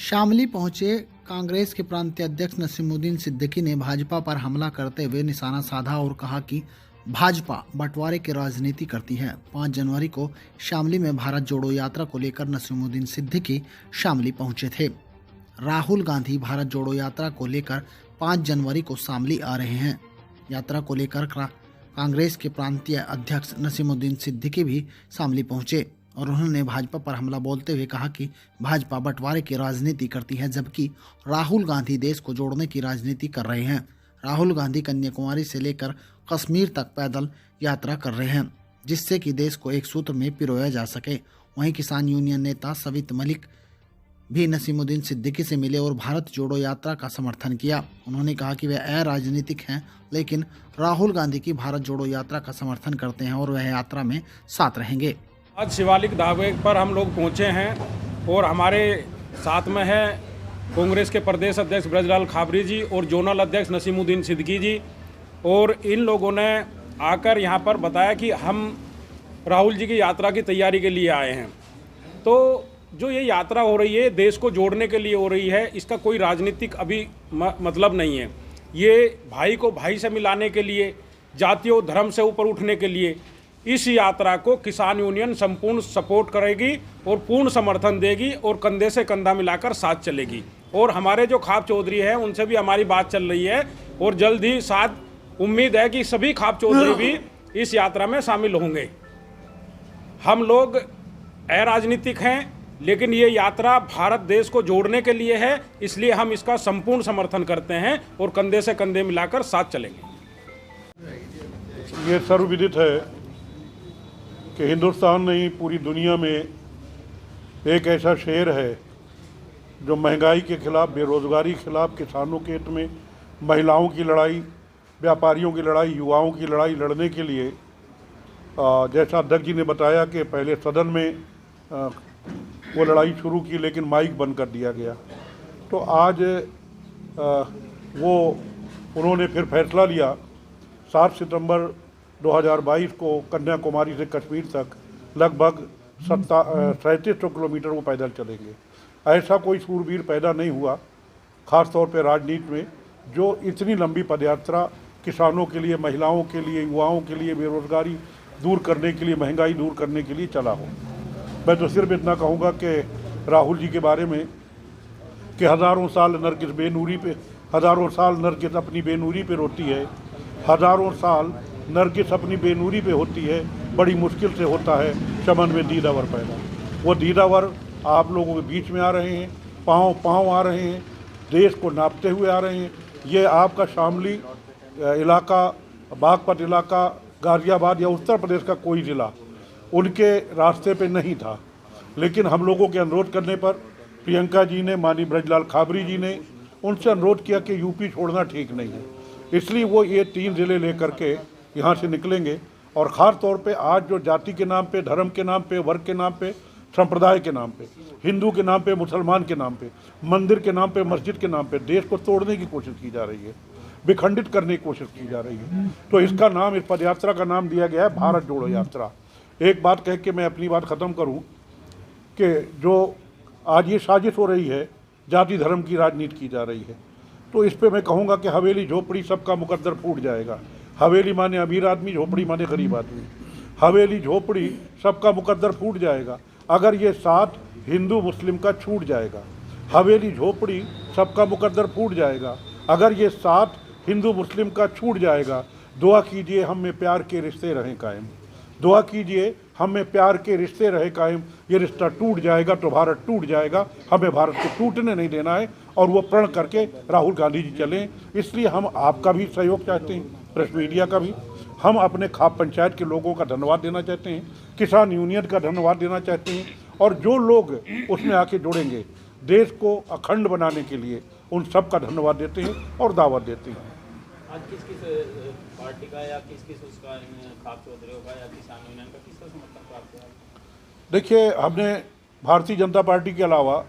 शामली पहुंचे कांग्रेस के प्रांतीय अध्यक्ष नसीमुद्दीन सिद्दीकी ने भाजपा पर हमला करते हुए निशाना साधा और कहा कि भाजपा बंटवारे की राजनीति करती है। 5 जनवरी को शामली में भारत जोड़ो यात्रा को लेकर नसीमुद्दीन सिद्दीकी शामली पहुंचे थे। राहुल गांधी भारत जोड़ो यात्रा को लेकर 5 जनवरी को शामली आ रहे हैं। यात्रा को लेकर कांग्रेस के प्रांतीय अध्यक्ष नसीमुद्दीन सिद्दीकी भी शामली पहुंचे और उन्होंने भाजपा पर हमला बोलते हुए कहा कि भाजपा बंटवारे की राजनीति करती है, जबकि राहुल गांधी देश को जोड़ने की राजनीति कर रहे हैं। राहुल गांधी कन्याकुमारी से लेकर कश्मीर तक पैदल यात्रा कर रहे हैं, जिससे कि देश को एक सूत्र में पिरोया जा सके। वहीं किसान यूनियन नेता सवित मलिक भी नसीमुद्दीन सिद्दीकी से मिले और भारत जोड़ो यात्रा का समर्थन किया। उन्होंने कहा कि वे अराजनीतिक हैं, लेकिन राहुल गांधी की भारत जोड़ो यात्रा का समर्थन करते हैं और वह यात्रा में साथ रहेंगे। आज शिवालिक ढाबे पर हम लोग पहुंचे हैं और हमारे साथ में है कांग्रेस के प्रदेश अध्यक्ष ब्रजलाल खाबरी जी और जोनल अध्यक्ष नसीमुद्दीन सिद्दीकी जी। और इन लोगों ने आकर यहाँ पर बताया कि हम राहुल जी की यात्रा की तैयारी के लिए आए हैं। तो जो ये यात्रा हो रही है देश को जोड़ने के लिए हो रही है, इसका कोई राजनीतिक अभी मतलब नहीं है। ये भाई को भाई से मिलाने के लिए, जातियों धर्म से ऊपर उठने के लिए इस यात्रा को किसान यूनियन संपूर्ण सपोर्ट करेगी और पूर्ण समर्थन देगी और कंधे से कंधा मिलाकर साथ चलेगी। और हमारे जो खाप चौधरी हैं उनसे भी हमारी बात चल रही है और जल्द ही साथ उम्मीद है कि सभी खाप चौधरी भी इस यात्रा में शामिल होंगे। हम लोग अराजनीतिक हैं, लेकिन ये यात्रा भारत देश को जोड़ने के लिए है, इसलिए हम इसका संपूर्ण समर्थन करते हैं और कंधे से कंधे मिलाकर साथ चलेंगे। ये सर्वविदित है कि हिंदुस्तान नहीं पूरी दुनिया में एक ऐसा शहर है जो महंगाई के खिलाफ, बेरोज़गारी के खिलाफ, किसानों के हित में, महिलाओं की लड़ाई, व्यापारियों की लड़ाई, युवाओं की लड़ाई लड़ने के लिए जैसा अध्यक्ष जी ने बताया कि पहले सदन में वो लड़ाई शुरू की, लेकिन माइक बंद कर दिया गया। तो आज वो उन्होंने फिर फैसला लिया 7 सितंबर 2022 को कन्याकुमारी से कश्मीर तक लगभग 3700 किलोमीटर वो पैदल चलेंगे। ऐसा कोई शूरवीर पैदा नहीं हुआ, ख़ास तौर पे राजनीति में, जो इतनी लंबी पदयात्रा किसानों के लिए, महिलाओं के लिए, युवाओं के लिए, बेरोज़गारी दूर करने के लिए, महंगाई दूर करने के लिए चला हो। मैं तो सिर्फ इतना कहूँगा कि राहुल जी के बारे में कि हज़ारों साल नरगिस बेनूरी पे, हज़ारों साल नरगिस अपनी बेनूरी पे रोती है, हज़ारों साल नरगिस अपनी बेनूरी पे होती है, बड़ी मुश्किल से होता है चमन में दीदावर पैदा। वो दीदावर आप लोगों के बीच में आ रहे हैं, पाँव पाँव आ रहे हैं, देश को नापते हुए आ रहे हैं। ये आपका शामली इलाका, बागपत इलाका, गाज़ियाबाद या उत्तर प्रदेश का कोई ज़िला उनके रास्ते पे नहीं था, लेकिन हम लोगों के अनुरोध करने पर प्रियंका जी ने, माननीय ब्रजलाल खाबरी जी ने उनसे अनुरोध किया कि यूपी छोड़ना ठीक नहीं है, इसलिए वो ये 3 ज़िले लेकर के यहाँ से निकलेंगे। और ख़ास तौर पे आज जो जाति के नाम पे, धर्म के नाम पे, वर्ग के नाम पे, संप्रदाय के नाम पे, हिंदू के नाम पे, मुसलमान के नाम पे, मंदिर के नाम पे, मस्जिद के नाम पे देश को तोड़ने की कोशिश की जा रही है, विखंडित करने की कोशिश की जा रही है। तो इसका नाम, इस पदयात्रा का नाम दिया गया है भारत जोड़ो यात्रा। एक बात कह के मैं अपनी बात ख़त्म करूँ कि जो आज ये साजिश हो रही है, जाति धर्म की राजनीति की जा रही है, तो इस पे मैं कहूँगा कि हवेली झोपड़ी सबका मुकद्दर फूट जाएगा। हवेली माने अमीर आदमी, झोपड़ी माने गरीब आदमी। हवेली झोपड़ी सबका मुकद्दर फूट जाएगा अगर ये साथ हिंदू मुस्लिम का छूट जाएगा। हवेली झोपड़ी सबका मुकद्दर फूट जाएगा अगर ये साथ हिंदू मुस्लिम का छूट जाएगा। दुआ कीजिए हम में प्यार के रिश्ते रहें कायम, दुआ कीजिए हम में प्यार के रिश्ते रहे कायम। ये रिश्ता टूट जाएगा तो भारत टूट जाएगा। हमें भारत को टूटने नहीं देना है और वो प्रण करके राहुल गांधी जी चलें। इसलिए हम आपका भी सहयोग चाहते हैं, प्रेस मीडिया का भी। हम अपने खाप पंचायत के लोगों का धन्यवाद देना चाहते हैं, किसान यूनियन का धन्यवाद देना चाहते हैं, और जो लोग उसमें आके जुड़ेंगे देश को अखंड बनाने के लिए, उन सब का धन्यवाद देते हैं और दावत देते हैं। आज किस किस पार्टी का या किस किस उसका, खाप चौधरी का या किसान यूनियन का, किसका समर्थन प्राप्त है? देखिए, हमने भारतीय जनता पार्टी के अलावा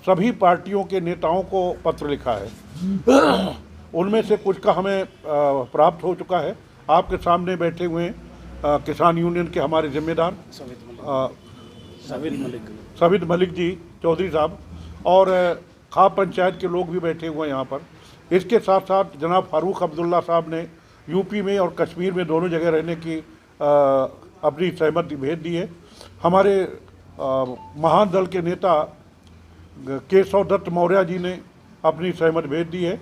सभी पार्टियों के नेताओं को पत्र लिखा है। उनमें से कुछ का हमें प्राप्त हो चुका है। आपके सामने बैठे हुए किसान यूनियन के हमारे जिम्मेदार सवित मलिक जी चौधरी साहब, और खाप पंचायत के लोग भी बैठे हुए हैं यहाँ पर। इसके साथ साथ जनाब फारूक अब्दुल्ला साहब ने यूपी में और कश्मीर में दोनों जगह रहने की अपनी सहमति भेज दी है। हमारे महान दल के नेता केशव दत्त मौर्य जी ने अपनी सहमति भेज दी है।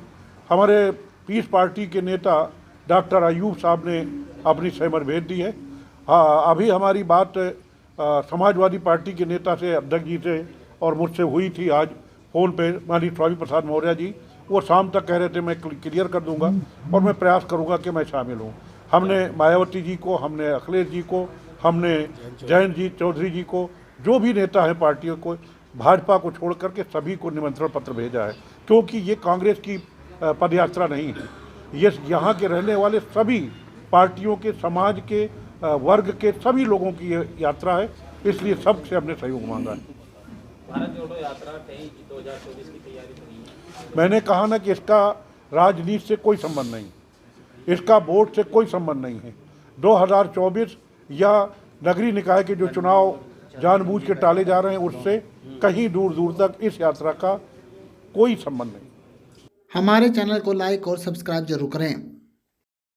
हमारे पीस पार्टी के नेता डॉक्टर अयूब साहब ने अपनी सहमति भेज दी है। हाँ, अभी हमारी बात समाजवादी पार्टी के नेता से, अध्यक्ष जी से और मुझसे हुई थी आज फ़ोन पे। माननीय स्वामी प्रसाद मौर्य जी वो शाम तक कह रहे थे मैं क्लियर कर दूंगा और मैं प्रयास करूंगा कि मैं शामिल हूं। हमने मायावती जी को, हमने अखिलेश जी को, हमने जयंत जी चौधरी जी को, जो भी नेता हैं पार्टियों को, भाजपा को छोड़ करके सभी को निमंत्रण पत्र भेजा है, क्योंकि ये कांग्रेस की पदयात्रा नहीं है। ये यहाँ के रहने वाले सभी पार्टियों के, समाज के, वर्ग के सभी लोगों की ये यात्रा है, इसलिए सबसे हमने सहयोग मांगा है। भारत जोड़ो यात्रा कहीं 2024 की तैयारी तो नहीं है? मैंने कहा ना कि इसका राजनीति से कोई संबंध नहीं, इसका वोट से कोई संबंध नहीं है। 2024 या नगरीय निकाय के जो चुनाव जानबूझ के टाले जा रहे हैं, उससे कहीं दूर दूर तक इस यात्रा का कोई संबंध नहीं। हमारे चैनल को लाइक और सब्सक्राइब जरूर करें।